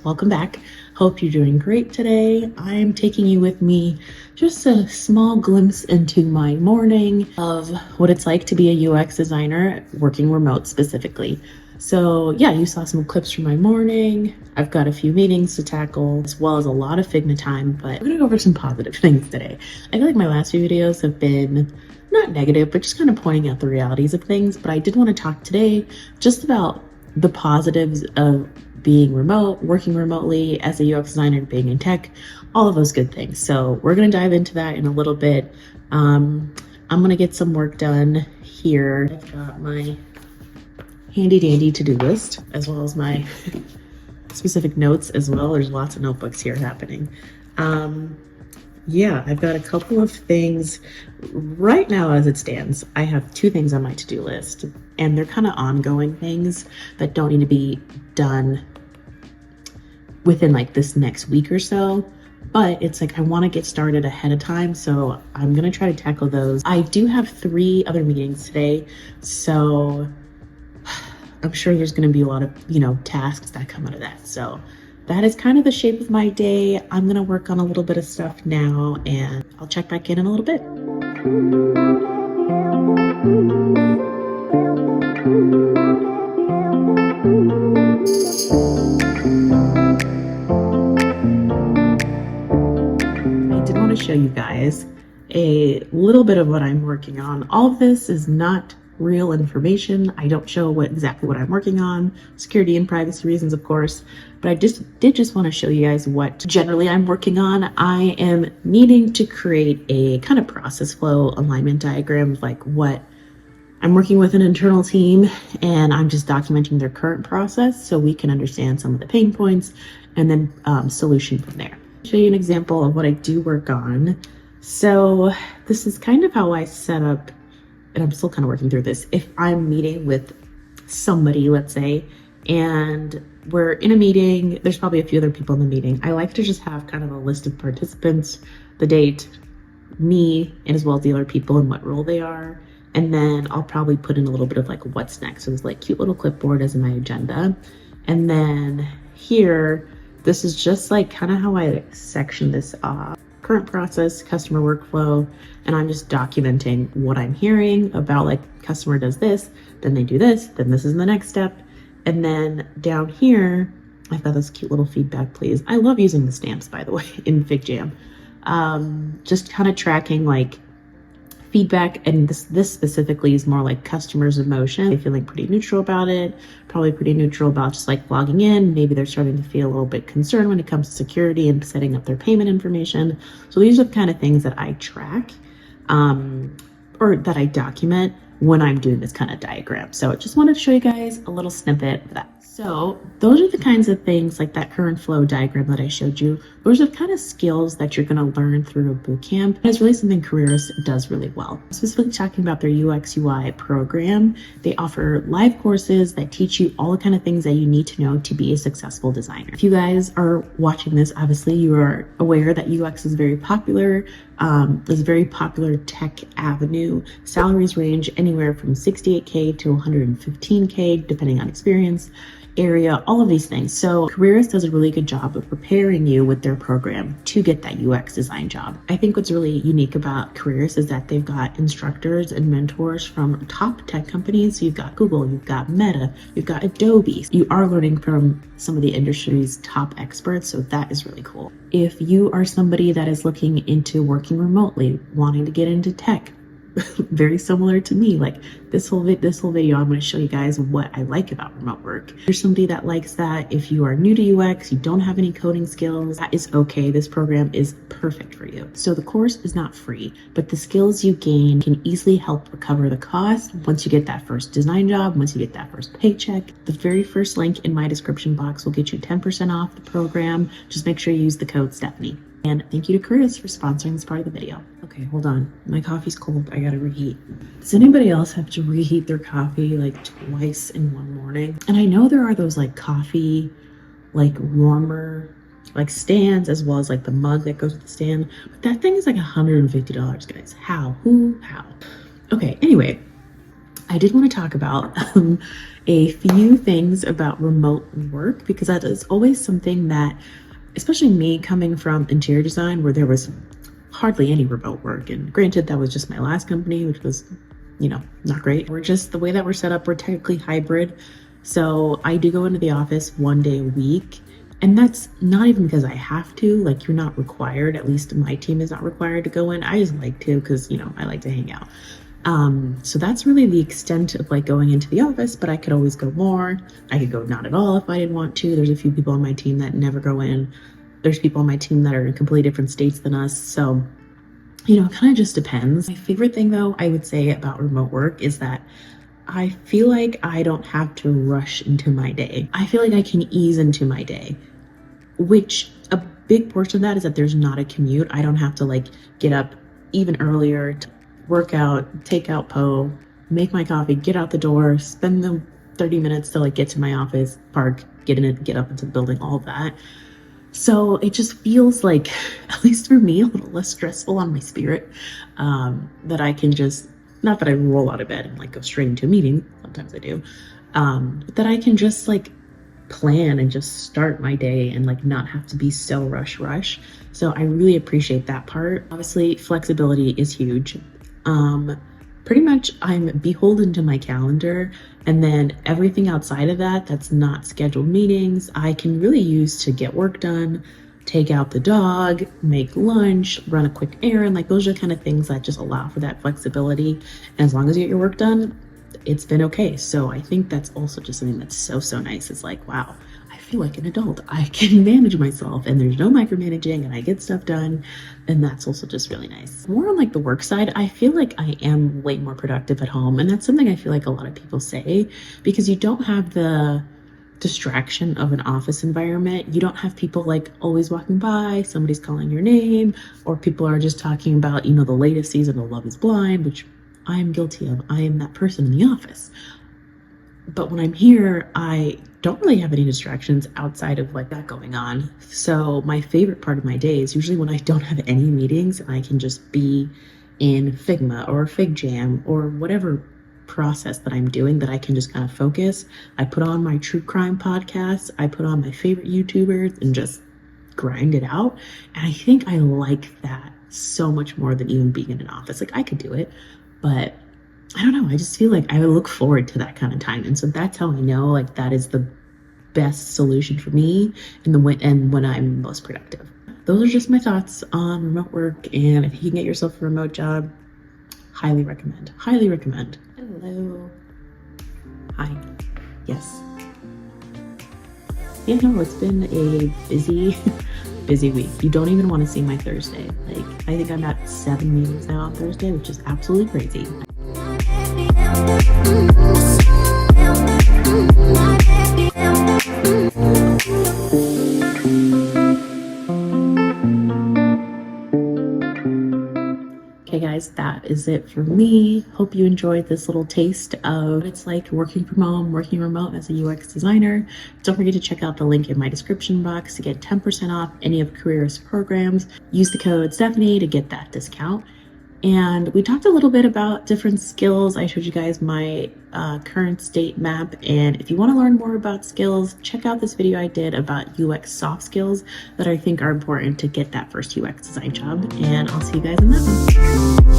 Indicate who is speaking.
Speaker 1: welcome back. Hope you're doing great today. I'm taking you with me just a small glimpse into my morning of what it's like to be a UX designer working remote specifically. So yeah, you saw some clips from my morning. I've got a few meetings to tackle as well as a lot of Figma time, but we're gonna go over some positive things today. I feel like my last few videos have been not negative, but just kind of pointing out the realities of things. But I did want to talk today just about the positives of being remote, working remotely as a UX designer, being in tech, all of those good things. So we're going to dive into that in a little bit. I'm going to get some work done here. I've got my handy dandy to-do list as well as my specific notes as well. There's lots of notebooks here happening. Yeah, I've got a couple of things right now as it stands. I have 2 things on my to-do list, and they're kind of ongoing things that don't need to be done within like this next week or so. But it's like I want to get started ahead of time, so I'm going to try to tackle those. I do have 3 other meetings today, so I'm sure there's going to be a lot of, tasks that come out of that. So that is kind of the shape of my day. I'm going to work on a little bit of stuff now, and I'll check back in a little bit. I did want to show you guys a little bit of what I'm working on. All of this is not real information. I don't show exactly what I'm working on, security and privacy reasons, of course, but I did want to show you guys what generally I'm working on. I am needing to create a kind of process flow alignment diagram of like what I'm working with an internal team, and I'm just documenting their current process so we can understand some of the pain points and then solution from there. I'll show you an example of what I do work on. So this is kind of how I set up, and I'm still kind of working through this. If I'm meeting with somebody, let's say, and we're in a meeting, there's probably a few other people in the meeting. I like to just have kind of a list of participants, the date, me, and as well as the other people and what role they are. And then I'll probably put in a little bit of like what's next. So it's like cute little clipboard as in my agenda. And then here, this is just like kind of how I section this off. Current process, customer workflow, and I'm just documenting what I'm hearing about, like customer does this, then they do this, then this is the next step. And then down here, I've got this cute little feedback, please. I love using the stamps, by the way, in FigJam. Just kind of tracking like feedback, and this specifically is more like customers' emotion. They're feeling pretty neutral about it, probably pretty neutral about just like logging in. Maybe they're starting to feel a little bit concerned when it comes to security and setting up their payment information. So these are the kind of things that I track or that I document when I'm doing this kind of diagram. So I just wanted to show you guys a little snippet of that. So those are the kinds of things, like that current flow diagram that I showed you. Those are the kind of skills that you're going to learn through a boot camp. And it's really something Careerist does really well. Specifically talking about their UX UI program, they offer live courses that teach you all the kind of things that you need to know to be a successful designer. If you guys are watching this, obviously you are aware that UX is very popular. Is a very popular tech avenue. Salaries range anywhere from 68K to 115K, depending on experience, area, all of these things. So Careerist does a really good job of preparing you with their program to get that UX design job. I think what's really unique about Careerist is that they've got instructors and mentors from top tech companies. So you've got Google, you've got Meta, you've got Adobe. You are learning from some of the industry's top experts, so that is really cool. If you are somebody that is looking into working remotely, wanting to get into tech, very similar to me, like this whole video, I'm going to show you guys what I like about remote work. If you're somebody that likes that, if you are new to UX, you don't have any coding skills, that is okay. This program is perfect for you. So the course is not free, but the skills you gain can easily help recover the cost once you get that first design job, once you get that first paycheck. The very first link in my description box will get you 10% off the program. Just make sure you use the code Stephanie. And thank you to Careerist for sponsoring this part of the video. Okay, hold on. My coffee's cold. I gotta reheat. Does anybody else have to reheat their coffee like twice in one morning? And I know there are those like coffee, like warmer, like stands, as well as like the mug that goes with the stand. But that thing is like $150, guys. How? Who? How? Okay, anyway. I did want to talk about a few things about remote work, because that is always something that, especially me coming from interior design where there was hardly any remote work. And granted, that was just my last company, which was, not great. We're just the way that we're set up, we're technically hybrid. So I do go into the office 1 day a week. And that's not even because I have to, like, you're not required, at least my team is not required to go in. I just like to, because, I like to hang out. So that's really the extent of like going into the office, but I could always go more. I could go not at all if I didn't want to. There's a few people on my team that never go in. There's people on my team that are in completely different states than us. So, it kind of just depends. My favorite thing though, I would say about remote work is that I feel like I don't have to rush into my day. I feel like I can ease into my day, which a big portion of that is that there's not a commute. I don't have to like get up even earlier to work out, take out Poe, make my coffee, get out the door, spend the 30 minutes to like get to my office, park, get in it, get up into the building, all that. So it just feels like, at least for me, a little less stressful on my spirit, that I can just, not that I roll out of bed and like go straight into a meeting, sometimes I do, but that I can just like plan and just start my day and like not have to be so rush. So I really appreciate that part. Obviously, flexibility is huge. Pretty much I'm beholden to my calendar, and then everything outside of that that's not scheduled meetings, I can really use to get work done, take out the dog, make lunch, run a quick errand. Like those are the kind of things that just allow for that flexibility. And as long as you get your work done, it's been okay. So I think that's also just something that's so nice. It's like, wow, I feel like an adult. I can manage myself and there's no micromanaging and I get stuff done. And that's also just really nice. More on like the work side, I feel like I am way more productive at home. And that's something I feel like a lot of people say, because you don't have the distraction of an office environment. You don't have people like always walking by, somebody's calling your name, or people are just talking about, the latest season of Love is Blind, which I am guilty of. I am that person in the office. But when I'm here, I don't really have any distractions outside of like that going on. So my favorite part of my day is usually when I don't have any meetings and I can just be in Figma or FigJam or whatever process that I'm doing, that I can just kind of focus. I put on my true crime podcasts, I put on my favorite YouTubers and just grind it out. And I think I like that so much more than even being in an office. Like I could do it, but I don't know. I just feel like I look forward to that kind of time. And so that's how I know like that is the best solution for me and when I'm most productive. Those are just my thoughts on remote work. And if you can get yourself a remote job, highly recommend. Highly recommend. Hello. Hi. Yes. Yeah, no, it's been a busy week. You don't even want to see my Thursday. Like, I think I'm at 7 meetings now on Thursday, which is absolutely crazy. Okay guys, that is it for me. Hope you enjoyed this little taste of what it's like working from home, working remote as a UX designer. Don't forget to check out the link in my description box to get 10% off any of Careerist programs. Use the code Stephanie to get that discount. And we talked a little bit about different skills. I showed you guys my current state map. And if you want to learn more about skills, check out this video I did about UX soft skills that I think are important to get that first UX design job. And I'll see you guys in that one.